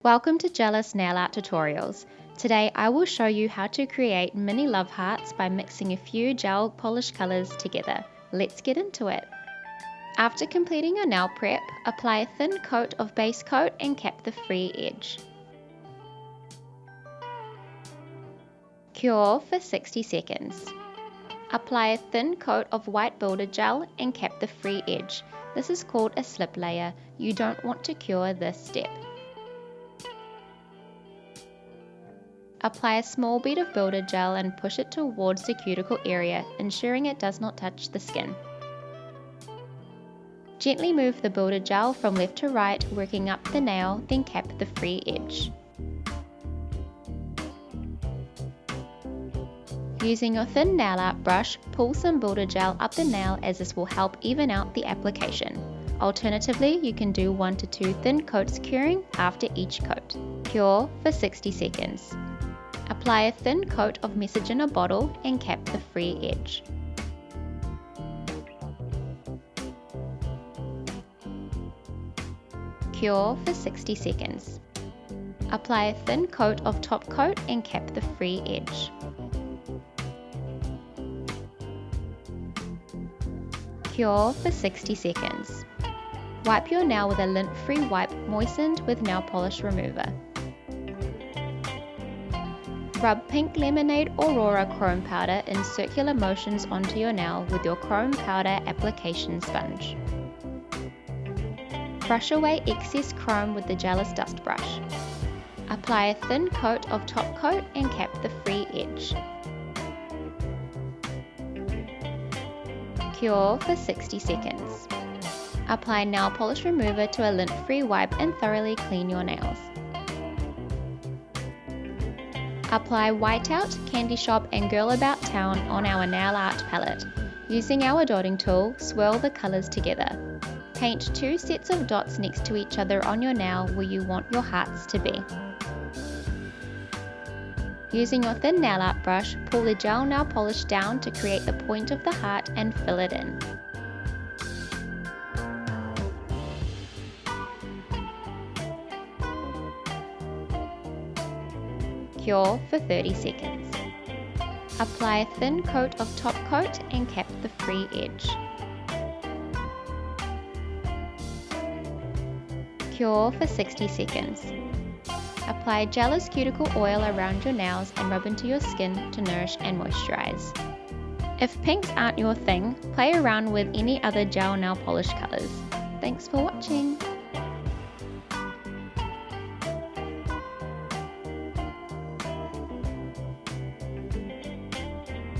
Welcome to Gelous Nail Art Tutorials. Today I will show you how to create mini love hearts by mixing a few gel polish colours together. Let's get into it. After completing your nail prep, apply a thin coat of base coat and cap the free edge. Cure for 60 seconds. Apply a thin coat of white builder gel and cap the free edge. This is called a slip layer. You don't want to cure this step. Apply a small bead of builder gel and push it towards the cuticle area, ensuring it does not touch the skin. Gently move the builder gel from left to right, working up the nail, then cap the free edge. Using your thin nail art brush, pull some builder gel up the nail as this will help even out the application. Alternatively, you can do 1 to 2 thin coats curing after each coat. Cure for 60 seconds. Apply a thin coat of message in a bottle and cap the free edge. Cure for 60 seconds. Apply a thin coat of top coat and cap the free edge. Cure for 60 seconds. Wipe your nail with a lint-free wipe moistened with nail polish remover. Rub pink lemonade Aurora chrome powder in circular motions onto your nail with your chrome powder application sponge. Brush away excess chrome with the Gelous dust brush. Apply a thin coat of top coat and cap the free edge. Cure for 60 seconds. Apply nail polish remover to a lint-free wipe and thoroughly clean your nails. Apply Whiteout, Candy Shop and Girl About Town on our nail art palette. Using our dotting tool, swirl the colours together. Paint 2 sets of dots next to each other on your nail where you want your hearts to be. Using your thin nail art brush, pull the gel nail polish down to create the point of the heart and fill it in. Cure for 30 seconds. Apply a thin coat of top coat and cap the free edge. Cure for 60 seconds. Apply Gelous Cuticle Oil around your nails and rub into your skin to nourish and moisturize. If pinks aren't your thing, play around with any other gel nail polish colors. Thanks for watching!